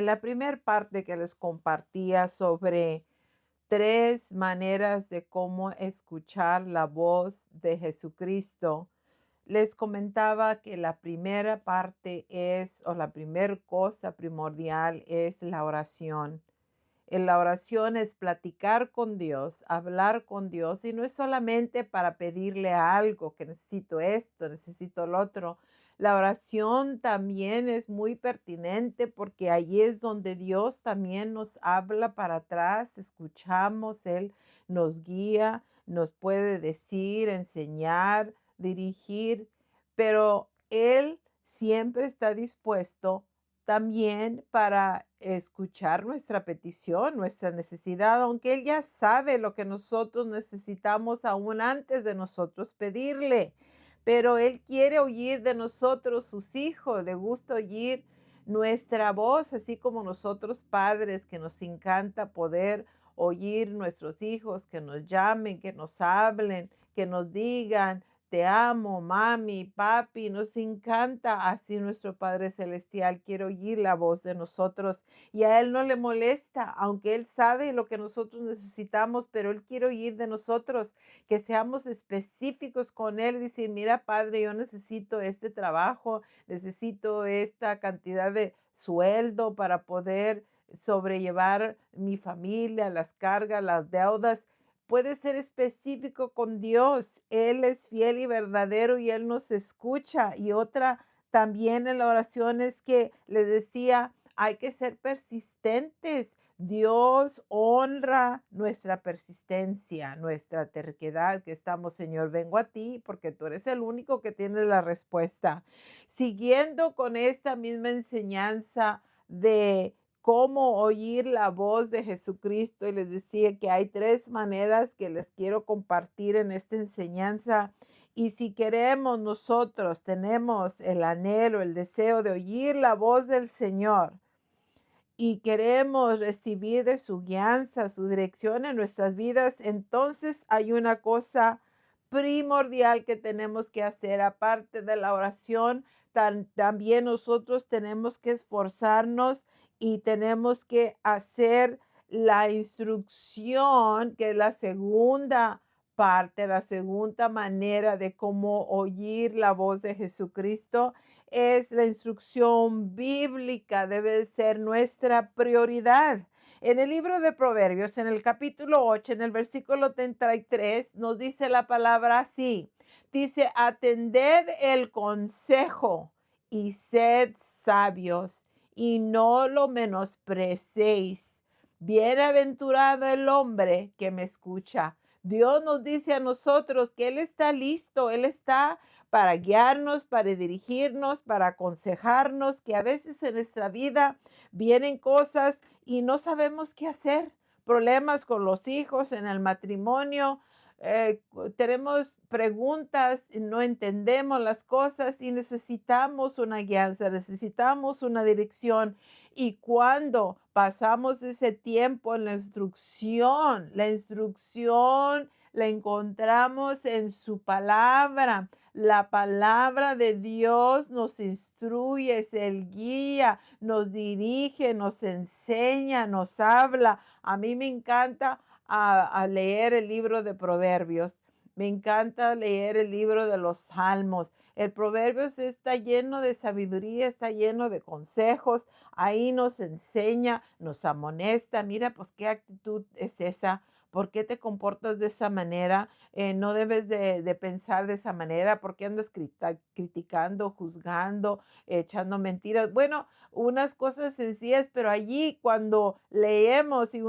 en la primera parte que les compartía sobre tres maneras de cómo escuchar la voz de Jesucristo, les comentaba que la primera parte es, o la primera cosa primordial es la oración. En la oración es platicar con Dios, hablar con Dios, y no es solamente para pedirle algo, que necesito esto, necesito lo otro. La oración también es muy pertinente porque ahí es donde Dios también nos habla para atrás, escuchamos, Él nos guía, nos puede decir, enseñar, dirigir, pero Él siempre está dispuesto también para escuchar nuestra petición, nuestra necesidad, aunque Él ya sabe lo que nosotros necesitamos aún antes de nosotros pedirle. Pero Él quiere oír de nosotros, sus hijos, le gusta oír nuestra voz, así como nosotros padres, que nos encanta poder oír nuestros hijos, que nos llamen, que nos hablen, que nos digan, te amo, mami, papi, nos encanta así nuestro Padre Celestial quiere oír la voz de nosotros y a Él no le molesta, aunque Él sabe lo que nosotros necesitamos, pero Él quiere oír de nosotros, que seamos específicos con Él y decir, mira, Padre, yo necesito este trabajo, necesito esta cantidad de sueldo para poder sobrellevar mi familia, las cargas, las deudas. Puede ser específico con Dios. Él es fiel y verdadero y Él nos escucha. Y otra también en la oración es que le decía, hay que ser persistentes. Dios honra nuestra persistencia, nuestra terquedad, que estamos, Señor, vengo a ti porque tú eres el único que tiene la respuesta. Siguiendo con esta misma enseñanza de cómo oír la voz de Jesucristo, y les decía que hay tres maneras que les quiero compartir en esta enseñanza. Y si queremos nosotros, tenemos el anhelo, el deseo de oír la voz del Señor y queremos recibir de su guianza, su dirección en nuestras vidas, entonces hay una cosa primordial que tenemos que hacer, aparte de la oración, también nosotros tenemos que esforzarnos y tenemos que hacer la instrucción, que es la segunda parte, la segunda manera de cómo oír la voz de Jesucristo es la instrucción bíblica, debe de ser nuestra prioridad. En el libro de Proverbios, en el capítulo 8, en el versículo 33, nos dice la palabra así. Dice, atended el consejo y sed sabios y no lo menospreciéis. Bienaventurado el hombre que me escucha. Dios nos dice a nosotros que Él está listo, Él está para guiarnos, para dirigirnos, para aconsejarnos, que a veces en nuestra vida vienen cosas y no sabemos qué hacer. Problemas con los hijos, en el matrimonio, tenemos preguntas, y no entendemos las cosas y necesitamos una guianza, necesitamos una dirección. Y cuando pasamos ese tiempo en la instrucción la encontramos en su palabra. La palabra de Dios nos instruye, es el guía, nos dirige, nos enseña, nos habla. A mí me encanta a leer el libro de Proverbios. Me encanta leer el libro de los Salmos. El Proverbios está lleno de sabiduría, está lleno de consejos. Ahí nos enseña, nos amonesta. Mira, pues qué actitud es esa. ¿Por qué te comportas de esa manera? No debes de pensar de esa manera. ¿Por qué andas criticando, juzgando, echando mentiras? Bueno, unas cosas sencillas, pero allí cuando leemos y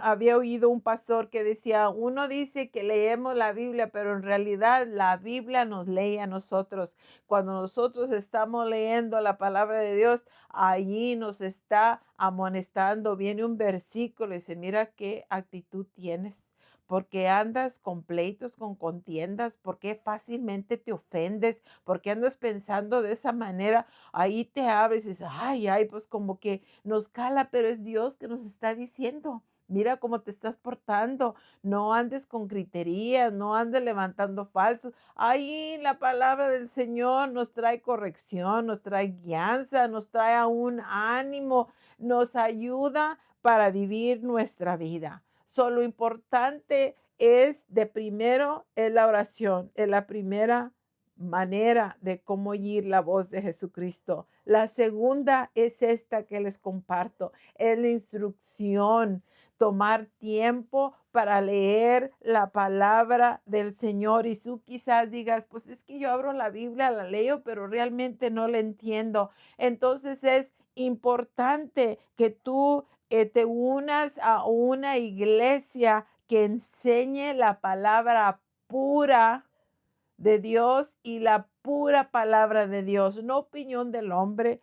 había oído un pastor que decía, uno dice que leemos la Biblia, pero en realidad la Biblia nos lee a nosotros. Cuando nosotros estamos leyendo la palabra de Dios, allí nos está amonestando. Viene un versículo y dice, mira qué actitud tienes. Porque andas con pleitos, con contiendas, porque fácilmente te ofendes, porque andas pensando de esa manera, ahí te abres y dices, ay, ay, pues como que nos cala, pero es Dios que nos está diciendo. Mira cómo te estás portando. No andes con griterías, no andes levantando falsos. Ahí la palabra del Señor nos trae corrección, nos trae guianza, nos trae aún ánimo, nos ayuda para vivir nuestra vida. Lo importante es de primero es la oración, es la primera manera de cómo oír la voz de Jesucristo. La segunda es esta que les comparto, es la instrucción, tomar tiempo para leer la palabra del Señor. Y tú quizás digas, pues es que yo abro la Biblia, la leo, pero realmente no la entiendo. Entonces es importante que tú te unas a una iglesia que enseñe la palabra pura de Dios y la pura palabra de Dios, no opinión del hombre,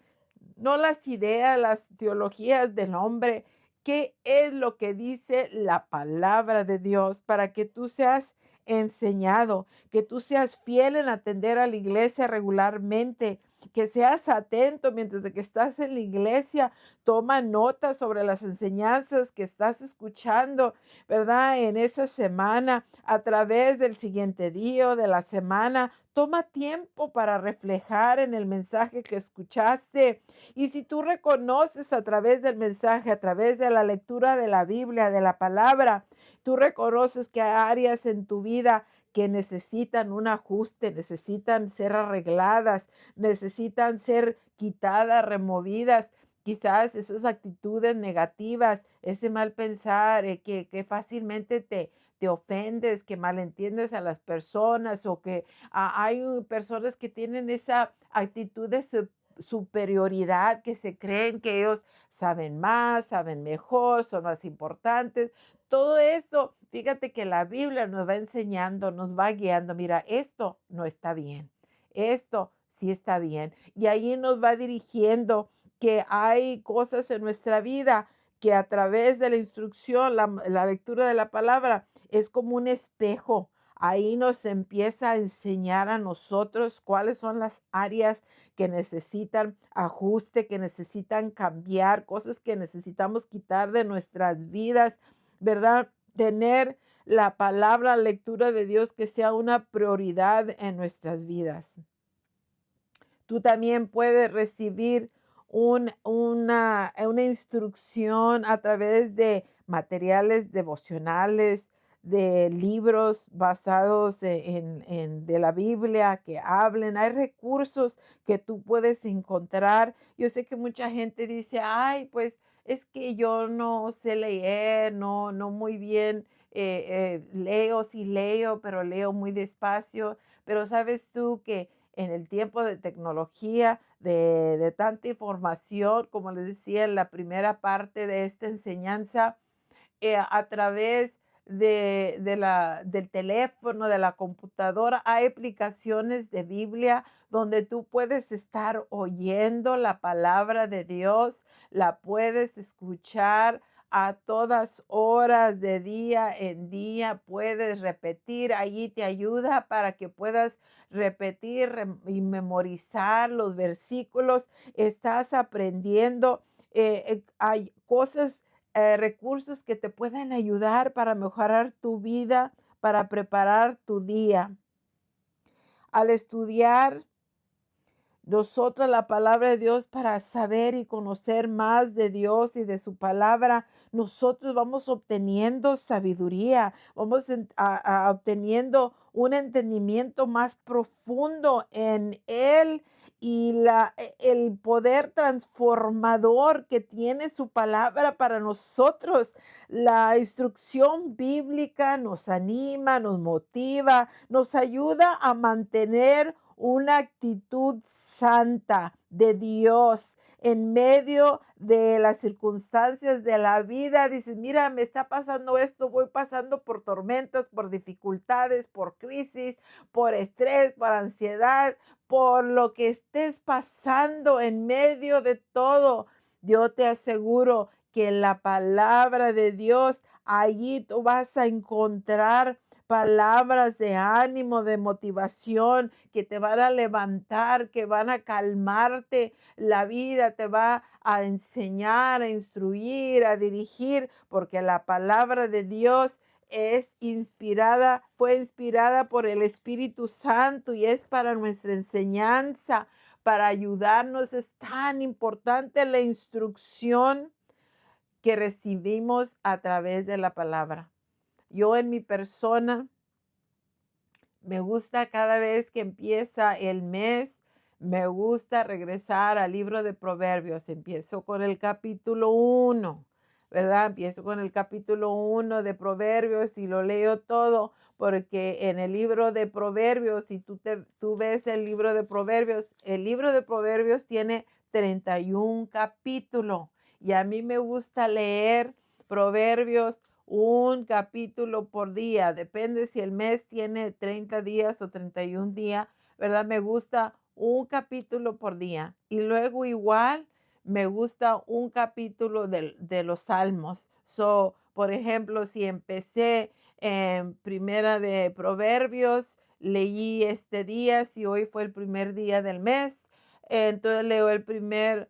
no las ideas, las teologías del hombre. ¿Qué es lo que dice la palabra de Dios para que tú seas enseñado, que tú seas fiel en atender a la iglesia regularmente, que seas atento mientras de que estás en la iglesia, toma notas sobre las enseñanzas que estás escuchando, ¿verdad? En esa semana, a través del siguiente día o de la semana, toma tiempo para reflejar en el mensaje que escuchaste. Y si tú reconoces a través del mensaje, a través de la lectura de la Biblia, de la palabra, tú reconoces que hay áreas en tu vida que necesitan un ajuste, necesitan ser arregladas, necesitan ser quitadas, removidas. Quizás esas actitudes negativas, ese mal pensar, que fácilmente te ofendes, que malentiendes a las personas o que hay personas que tienen esa actitud de superioridad, que se creen que ellos saben más, saben mejor, son más importantes. Todo esto, fíjate que la Biblia nos va enseñando, nos va guiando. Mira, esto no está bien, esto sí está bien. Y ahí nos va dirigiendo que hay cosas en nuestra vida que a través de la instrucción, la lectura de la palabra, es como un espejo. Ahí nos empieza a enseñar a nosotros cuáles son las áreas que necesitan ajuste, que necesitan cambiar, cosas que necesitamos quitar de nuestras vidas, ¿verdad? Tener la palabra, la lectura de Dios que sea una prioridad en nuestras vidas. Tú también puedes recibir una instrucción a través de materiales devocionales, de libros basados de la Biblia que hablen. Hay recursos que tú puedes encontrar. Yo sé que mucha gente dice, ay, pues es que yo no sé leer, no muy bien leo, sí leo, pero leo muy despacio. Pero sabes tú que en el tiempo de tecnología, de tanta información, como les decía en la primera parte de esta enseñanza, a través del teléfono, de la computadora, hay aplicaciones de Biblia donde tú puedes estar oyendo la palabra de Dios, la puedes escuchar a todas horas de día en día, puedes repetir, allí te ayuda para que puedas repetir y memorizar los versículos, estás aprendiendo, hay cosas, recursos que te pueden ayudar para mejorar tu vida, para preparar tu día. Al estudiar nosotros la palabra de Dios para saber y conocer más de Dios y de su palabra, nosotros vamos obteniendo sabiduría, vamos obteniendo un entendimiento más profundo en Él y el poder transformador que tiene su palabra para nosotros. La instrucción bíblica nos anima, nos motiva, nos ayuda a mantener una actitud santa de Dios en medio de las circunstancias de la vida. Dices, mira, me está pasando esto, voy pasando por tormentas, por dificultades, por crisis, por estrés, por ansiedad, por lo que estés pasando en medio de todo. Yo te aseguro que en la palabra de Dios, allí tú vas a encontrar palabras de ánimo, de motivación, que te van a levantar, que van a calmarte la vida, te va a enseñar, a instruir, a dirigir, porque la palabra de Dios es inspirada, fue inspirada por el Espíritu Santo y es para nuestra enseñanza, para ayudarnos. Es tan importante la instrucción que recibimos a través de la palabra. Yo en mi persona me gusta cada vez que empieza el mes, me gusta regresar al libro de Proverbios. Empiezo con el capítulo 1, ¿verdad? Empiezo con el capítulo 1 de Proverbios y lo leo todo, porque en el libro de Proverbios, si tú ves el libro de Proverbios tiene 31 capítulos y a mí me gusta leer Proverbios un capítulo por día, depende si el mes tiene 30 días o 31 días, ¿verdad? Me gusta un capítulo por día y luego igual me gusta un capítulo de los salmos. So, por ejemplo, si empecé en primera de Proverbios, leí este día, si hoy fue el primer día del mes, entonces leo el primer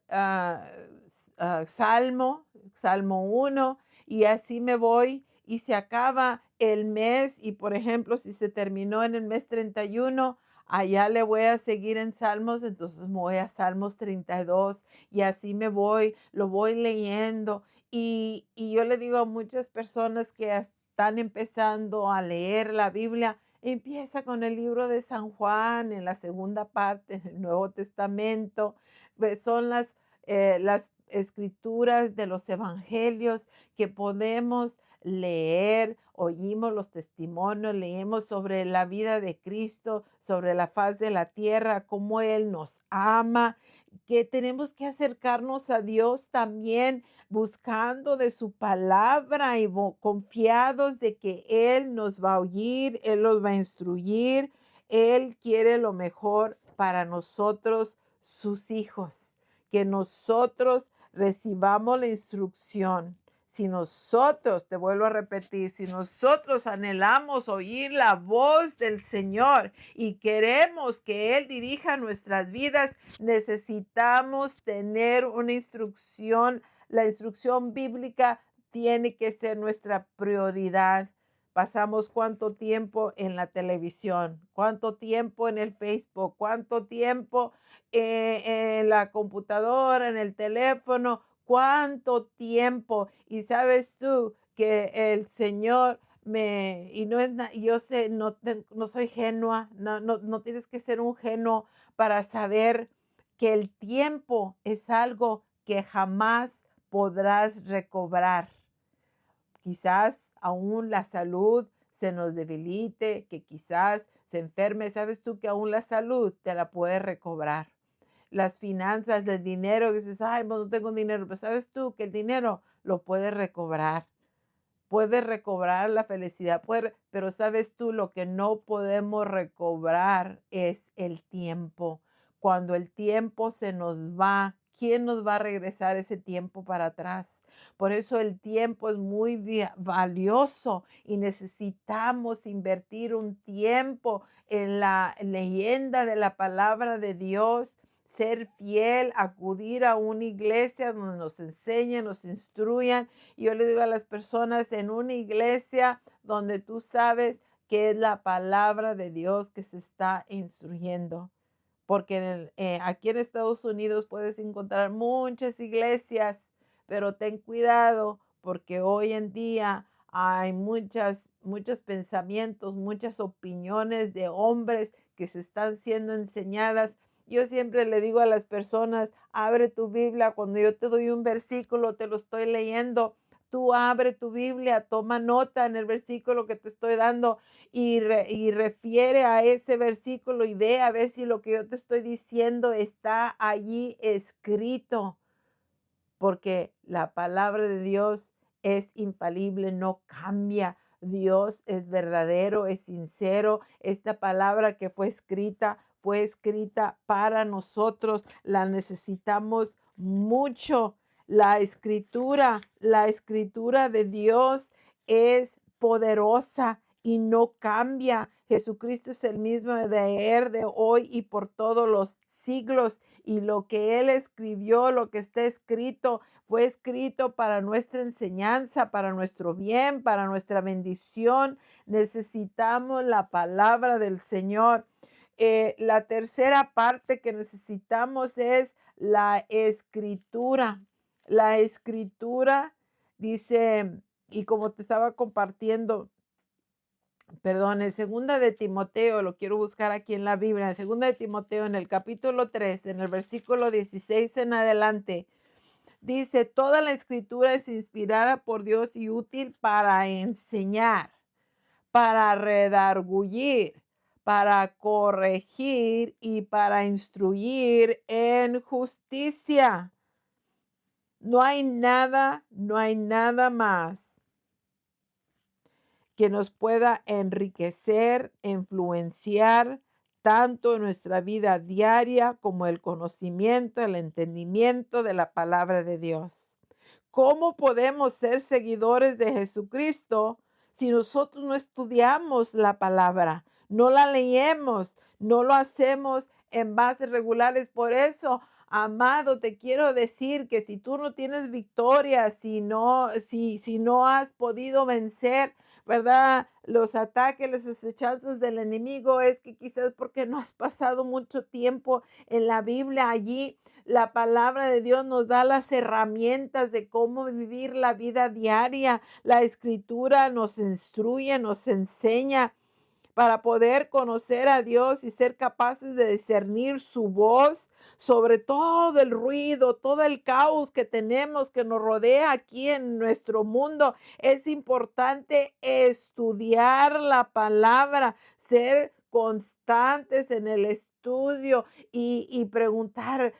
salmo, Salmo 1, y así me voy y se acaba el mes y por ejemplo si se terminó en el mes 31, allá le voy a seguir en Salmos, entonces me voy a Salmos 32 y así me voy, lo voy leyendo y yo le digo a muchas personas que están empezando a leer la Biblia, empieza con el libro de San Juan en la segunda parte del Nuevo Testamento, son las escrituras de los evangelios que podemos leer, oímos los testimonios, leemos sobre la vida de Cristo, sobre la faz de la tierra, cómo Él nos ama, que tenemos que acercarnos a Dios también buscando de su palabra y confiados de que Él nos va a oír, Él nos va a instruir, Él quiere lo mejor para nosotros, sus hijos, que nosotros recibamos la instrucción. Si nosotros, te vuelvo a repetir, si nosotros anhelamos oír la voz del Señor y queremos que Él dirija nuestras vidas, necesitamos tener una instrucción. La instrucción bíblica tiene que ser nuestra prioridad. Pasamos cuánto tiempo en la televisión, cuánto tiempo en el Facebook, cuánto tiempo en la computadora, en el teléfono, cuánto tiempo. Y sabes tú que el Señor y no es, yo sé, no soy genua, no tienes que ser un genuo para saber que el tiempo es algo que jamás podrás recobrar. Quizás aún la salud se nos debilite, que quizás se enferme. Sabes tú que aún la salud te la puedes recobrar. Las finanzas, el dinero, que dices, ay, pues no tengo dinero, pero sabes tú que el dinero lo puedes recobrar. Puedes recobrar la felicidad, pero sabes tú lo que no podemos recobrar es el tiempo. Cuando el tiempo se nos va, ¿quién nos va a regresar ese tiempo para atrás? Por eso el tiempo es muy valioso y necesitamos invertir un tiempo en la leyenda de la palabra de Dios, ser fiel, acudir a una iglesia donde nos enseñen, nos instruyan. Y yo le digo a las personas en una iglesia donde tú sabes que es la palabra de Dios que se está instruyendo. Porque aquí en Estados Unidos puedes encontrar muchas iglesias, pero ten cuidado porque hoy en día hay muchos pensamientos, muchas opiniones de hombres que se están siendo enseñadas. Yo siempre le digo a las personas, abre tu Biblia, cuando yo te doy un versículo, te lo estoy leyendo, tú abre tu Biblia, toma nota en el versículo que te estoy dando y refiere a ese versículo y ve a ver si lo que yo te estoy diciendo está allí escrito, porque la palabra de Dios es infalible, no cambia. Dios es verdadero, es sincero. Esta palabra que fue escrita para nosotros. La necesitamos mucho. La escritura de Dios es poderosa y no cambia. Jesucristo es el mismo de ayer, de hoy y por todos los siglos. Y lo que Él escribió, lo que está escrito, fue escrito para nuestra enseñanza, para nuestro bien, para nuestra bendición. Necesitamos la palabra del Señor. La tercera parte que necesitamos es la escritura. La escritura dice, y como te estaba compartiendo, perdón, en segunda de Timoteo, lo quiero buscar aquí en la Biblia, en segunda de Timoteo, en el capítulo 3, en el versículo 16 en adelante, dice, toda la escritura es inspirada por Dios y útil para enseñar, para redargullir, para corregir y para instruir en justicia. No hay nada más que nos pueda enriquecer, influenciar tanto en nuestra vida diaria como el conocimiento, el entendimiento de la palabra de Dios. ¿Cómo podemos ser seguidores de Jesucristo si nosotros no estudiamos la palabra, no la leemos, no lo hacemos en bases regulares? Por eso, amado, te quiero decir que si tú no tienes victoria, si no has podido vencer, ¿verdad? Los ataques, las acechanzas del enemigo, es que quizás porque no has pasado mucho tiempo en la Biblia allí. La palabra de Dios nos da las herramientas de cómo vivir la vida diaria. La escritura nos instruye, nos enseña para poder conocer a Dios y ser capaces de discernir su voz sobre todo el ruido, todo el caos que tenemos que nos rodea aquí en nuestro mundo. Es importante estudiar la palabra, ser constantes en el estudio y preguntar,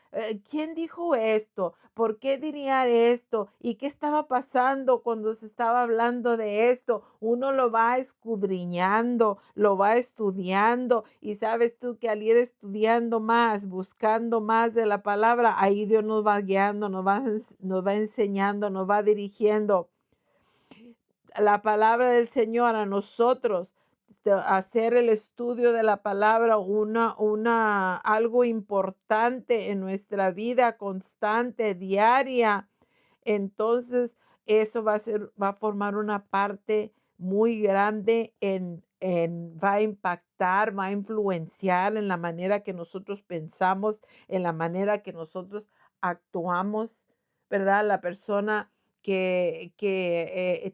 ¿quién dijo esto? ¿Por qué diría esto? ¿Y qué estaba pasando cuando se estaba hablando de esto? Uno lo va escudriñando, lo va estudiando y sabes tú que al ir estudiando más, buscando más de la palabra, ahí Dios nos va guiando, nos va enseñando, nos va dirigiendo. La palabra del Señor a nosotros, hacer el estudio de la palabra algo importante en nuestra vida constante, diaria. Entonces, eso va a formar una parte muy grande va a impactar, va a influenciar en la manera que nosotros pensamos, en la manera que nosotros actuamos, ¿verdad? La persona que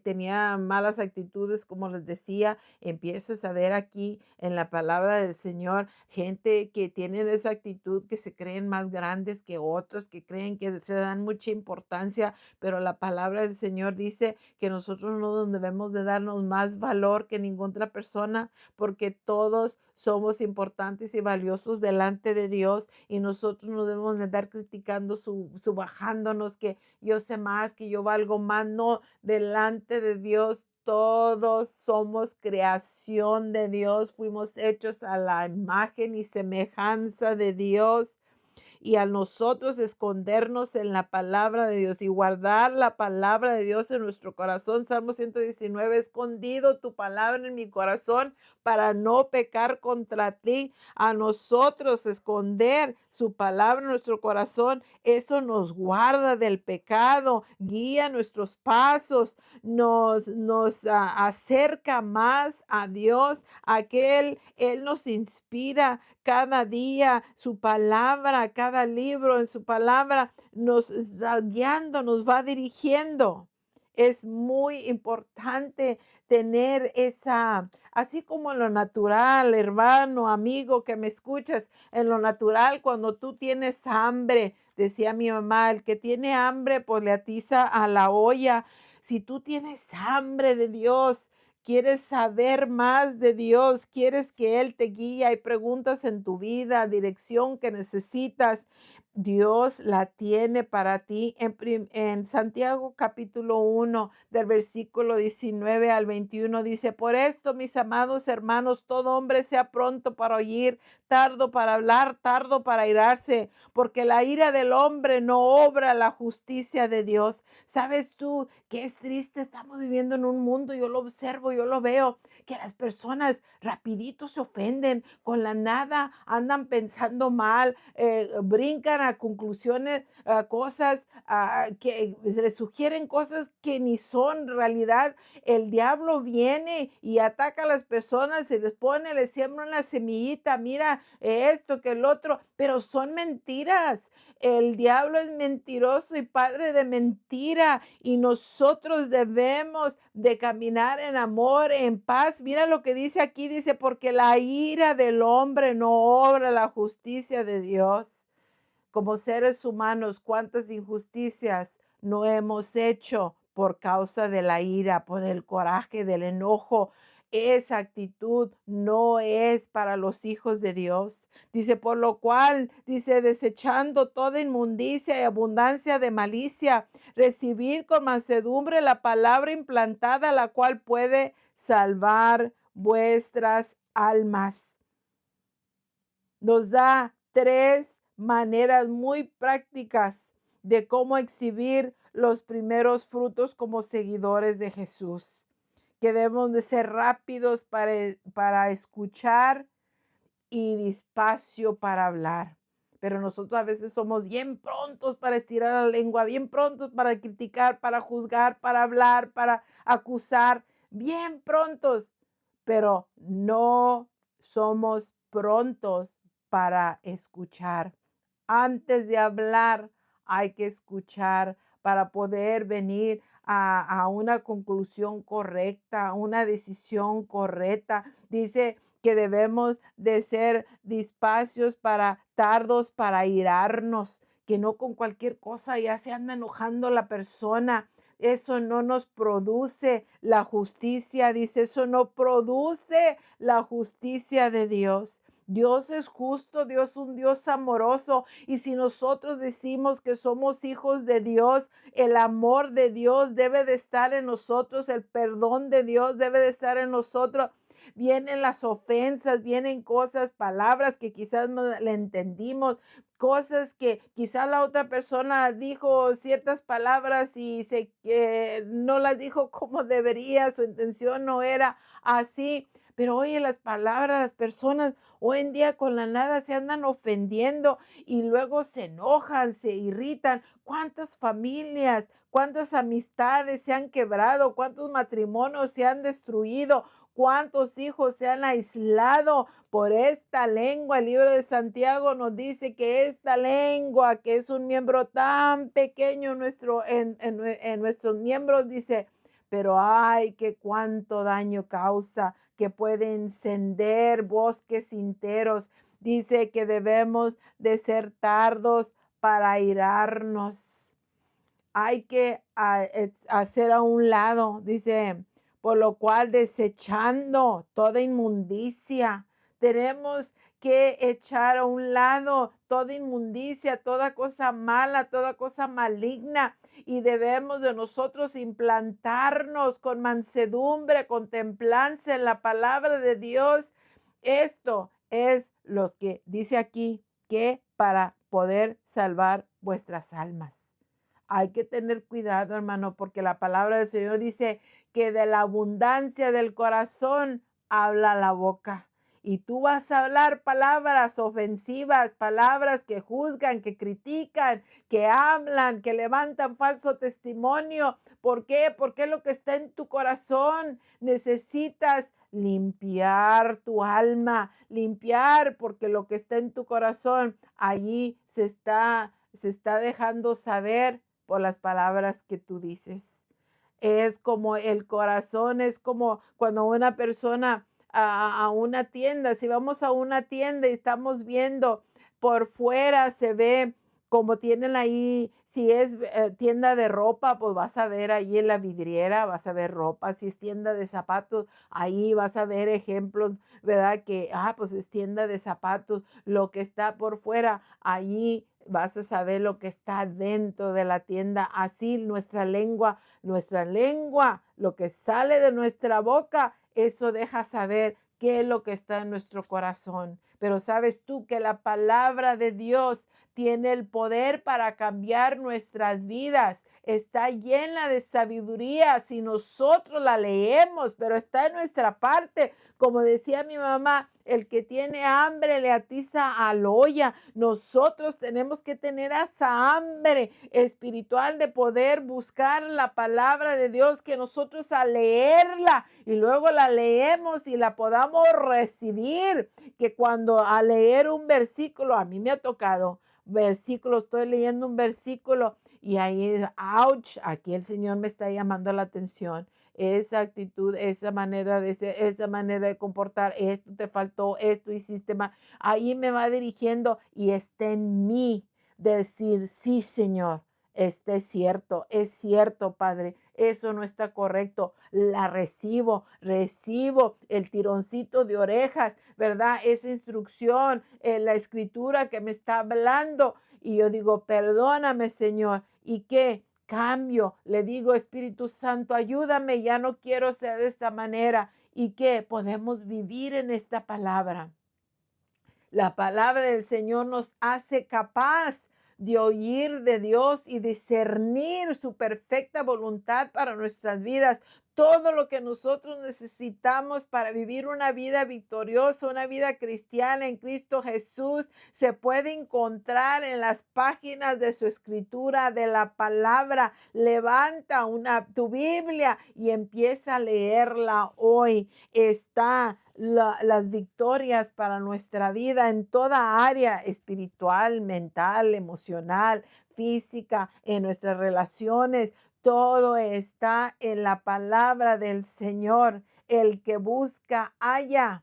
tenía malas actitudes, como les decía, empiezas a ver aquí en la palabra del Señor gente que tienen esa actitud, que se creen más grandes que otros, que creen que se dan mucha importancia, pero la palabra del Señor dice que nosotros no debemos de darnos más valor que ninguna otra persona, porque todos somos importantes y valiosos delante de Dios y nosotros no debemos de andar criticando su bajándonos, que yo sé más, que yo valgo más. No, delante de Dios todos somos creación de Dios, fuimos hechos a la imagen y semejanza de Dios. Y a nosotros escondernos en la palabra de Dios y guardar la palabra de Dios en nuestro corazón. Salmo 119, escondido tu palabra en mi corazón para no pecar contra ti. A nosotros esconder su palabra en nuestro corazón, eso nos guarda del pecado, guía nuestros pasos, nos acerca más a Dios, Él nos inspira cada día, su palabra, cada libro en su palabra nos está guiando, nos va dirigiendo. Es muy importante tener así como en lo natural, hermano, amigo que me escuchas, en lo natural, cuando tú tienes hambre, decía mi mamá, el que tiene hambre, pues le atiza a la olla. Si tú tienes hambre de Dios, quieres saber más de Dios, quieres que Él te guíe, hay preguntas en tu vida, dirección que necesitas, Dios la tiene para ti. En Santiago capítulo 1 del versículo 19 al 21 dice, por esto, mis amados hermanos, todo hombre sea pronto para oír, tardo para hablar, tardo para airarse, porque la ira del hombre no obra la justicia de Dios. ¿Sabes tú que es triste? Estamos viviendo en un mundo, yo lo observo, yo lo veo, que las personas rapidito se ofenden, con la nada andan pensando mal, brincan a conclusiones, a cosas que se les sugieren cosas que ni son realidad. El diablo viene y ataca a las personas, se les pone, les siembra una semillita, mira esto que el otro, pero son mentiras. El diablo es mentiroso y padre de mentira, y nosotros debemos de caminar en amor, en paz. Mira lo que dice aquí, dice, porque la ira del hombre no obra la justicia de Dios. Como seres humanos, cuántas injusticias no hemos hecho por causa de la ira, por el coraje, del enojo. Esa actitud no es para los hijos de Dios. Dice, por lo cual, dice, desechando toda inmundicia y abundancia de malicia, recibid con mansedumbre la palabra implantada, la cual puede salvar vuestras almas. Nos da tres maneras muy prácticas de cómo exhibir los primeros frutos como seguidores de Jesús. Que debemos de ser rápidos para escuchar y despacio para hablar. Pero nosotros a veces somos bien prontos para estirar la lengua, bien prontos para criticar, para juzgar, para hablar, para acusar, bien prontos, pero no somos prontos para escuchar. Antes de hablar, hay que escuchar para poder venir a una conclusión correcta, a una decisión correcta. Dice que debemos de ser despacios para tardos para airarnos, que no con cualquier cosa ya se anda enojando la persona. Eso no nos produce la justicia, dice, eso no produce la justicia de Dios. Dios es justo, Dios es un Dios amoroso, y si nosotros decimos que somos hijos de Dios, el amor de Dios debe de estar en nosotros, el perdón de Dios debe de estar en nosotros. Vienen las ofensas, vienen cosas, palabras que quizás no le entendimos, cosas que quizás la otra persona dijo ciertas palabras y no las dijo como debería, su intención no era así. Pero oye, las palabras, las personas hoy en día con la nada se andan ofendiendo y luego se enojan, se irritan. ¿Cuántas familias, cuántas amistades se han quebrado? ¿Cuántos matrimonios se han destruido? ¿Cuántos hijos se han aislado por esta lengua? El libro de Santiago nos dice que esta lengua, que es un miembro tan pequeño en nuestros miembros, dice, pero ay, que cuánto daño causa, que puede encender bosques enteros. Dice que debemos de ser tardos para airarnos. Hay que hacer a un lado, dice, por lo cual desechando toda inmundicia, tenemos que echar a un lado toda inmundicia, toda cosa mala, toda cosa maligna, y debemos de nosotros implantarnos con mansedumbre, con templanza en la palabra de Dios. Esto es lo que dice aquí, que para poder salvar vuestras almas. Hay que tener cuidado, hermano, porque la palabra del Señor dice que de la abundancia del corazón habla la boca. Y tú vas a hablar palabras ofensivas, palabras que juzgan, que critican, que hablan, que levantan falso testimonio. ¿Por qué? Porque lo que está en tu corazón necesitas limpiar tu alma, limpiar, porque lo que está en tu corazón allí se está dejando saber por las palabras que tú dices. Es como el corazón, es como cuando una persona a una tienda, si vamos a una tienda y estamos viendo por fuera, se ve como tienen ahí, si es tienda de ropa, pues vas a ver ahí en la vidriera, vas a ver ropa. Si es tienda de zapatos, ahí vas a ver ejemplos, ¿verdad? Que, pues es tienda de zapatos, lo que está por fuera, ahí vas a saber lo que está dentro de la tienda. Así nuestra lengua, lo que sale de nuestra boca, eso deja saber qué es lo que está en nuestro corazón. Pero sabes tú que la palabra de Dios tiene el poder para cambiar nuestras vidas. Está llena de sabiduría si nosotros la leemos, pero está en nuestra parte. Como decía mi mamá, el que tiene hambre le atiza a la olla. Nosotros tenemos que tener esa hambre espiritual de poder buscar la palabra de Dios, que nosotros al leerla y luego la leemos y la podamos recibir, que cuando al leer un versículo, a mí me ha tocado versículo, estoy leyendo un versículo y ahí, ouch, aquí el Señor me está llamando la atención. Esa actitud, esa manera de ser, esa manera de comportar, esto te faltó, esto hiciste mal. Ahí me va dirigiendo y está en mí decir, sí, Señor, este es cierto, Padre, eso no está correcto. La recibo el tironcito de orejas, ¿verdad? Esa instrucción, la escritura que me está hablando. Y yo digo, perdóname, Señor. ¿Y qué? Cambio, le digo, Espíritu Santo, ayúdame, ya no quiero ser de esta manera. ¿Y qué? Podemos vivir en esta palabra. La palabra del Señor nos hace capaz de oír de Dios y discernir su perfecta voluntad para nuestras vidas. Todo lo que nosotros necesitamos para vivir una vida victoriosa, una vida cristiana en Cristo Jesús, se puede encontrar en las páginas de su escritura, de la palabra. Levanta tu Biblia y empieza a leerla hoy. Está las victorias para nuestra vida en toda área espiritual, mental, emocional, física, en nuestras relaciones. Todo está en la palabra del Señor. El que busca, halla.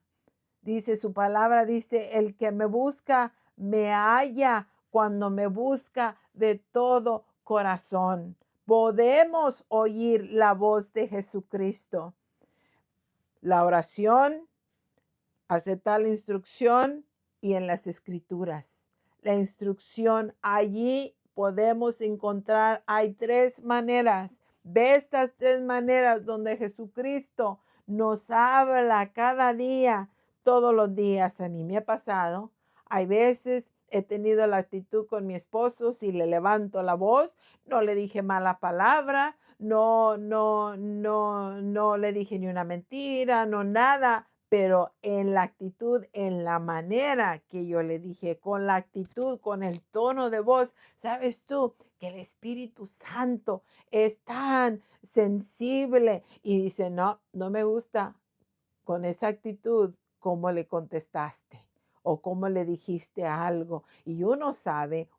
Dice su palabra, dice, el que me busca, me halla cuando me busca de todo corazón. Podemos oír la voz de Jesucristo. La oración, aceptar la instrucción y en las escrituras. La instrucción, allí podemos encontrar, hay tres maneras. Ve estas tres maneras donde Jesucristo nos habla cada día, todos los días. A mí me ha pasado. Hay veces he tenido la actitud con mi esposo, si le levanto la voz, no le dije mala palabra, no le dije ni una mentira, no nada, pero en la actitud, en la manera que yo le dije, con la actitud, con el tono de voz, sabes tú que el Espíritu Santo es tan sensible y dice, no, no me gusta con esa actitud cómo le contestaste o cómo le dijiste algo. Y uno sabe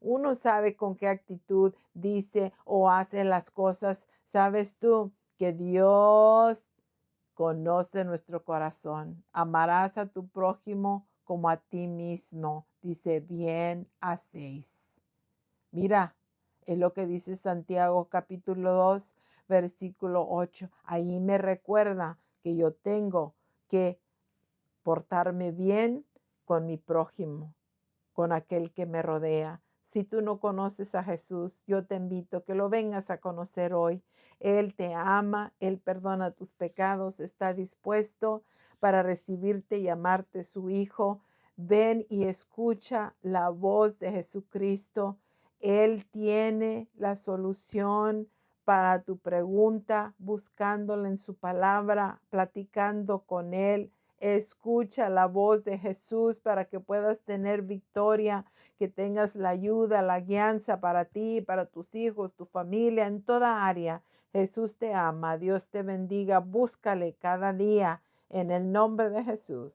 con qué actitud dice o hace las cosas. Sabes tú que Dios conoce nuestro corazón. Amarás a tu prójimo como a ti mismo. Dice, bien hacéis. Mira, es lo que dice Santiago capítulo 2, versículo 8. Ahí me recuerda que yo tengo que portarme bien con mi prójimo, con aquel que me rodea. Si tú no conoces a Jesús, yo te invito a que lo vengas a conocer hoy. Él te ama, Él perdona tus pecados, está dispuesto para recibirte y amarte su Hijo. Ven y escucha la voz de Jesucristo. Él tiene la solución para tu pregunta, buscándola en su palabra, platicando con Él. Escucha la voz de Jesús para que puedas tener victoria, que tengas la ayuda, la guianza para ti, para tus hijos, tu familia, en toda área. Jesús te ama, Dios te bendiga, búscale cada día en el nombre de Jesús.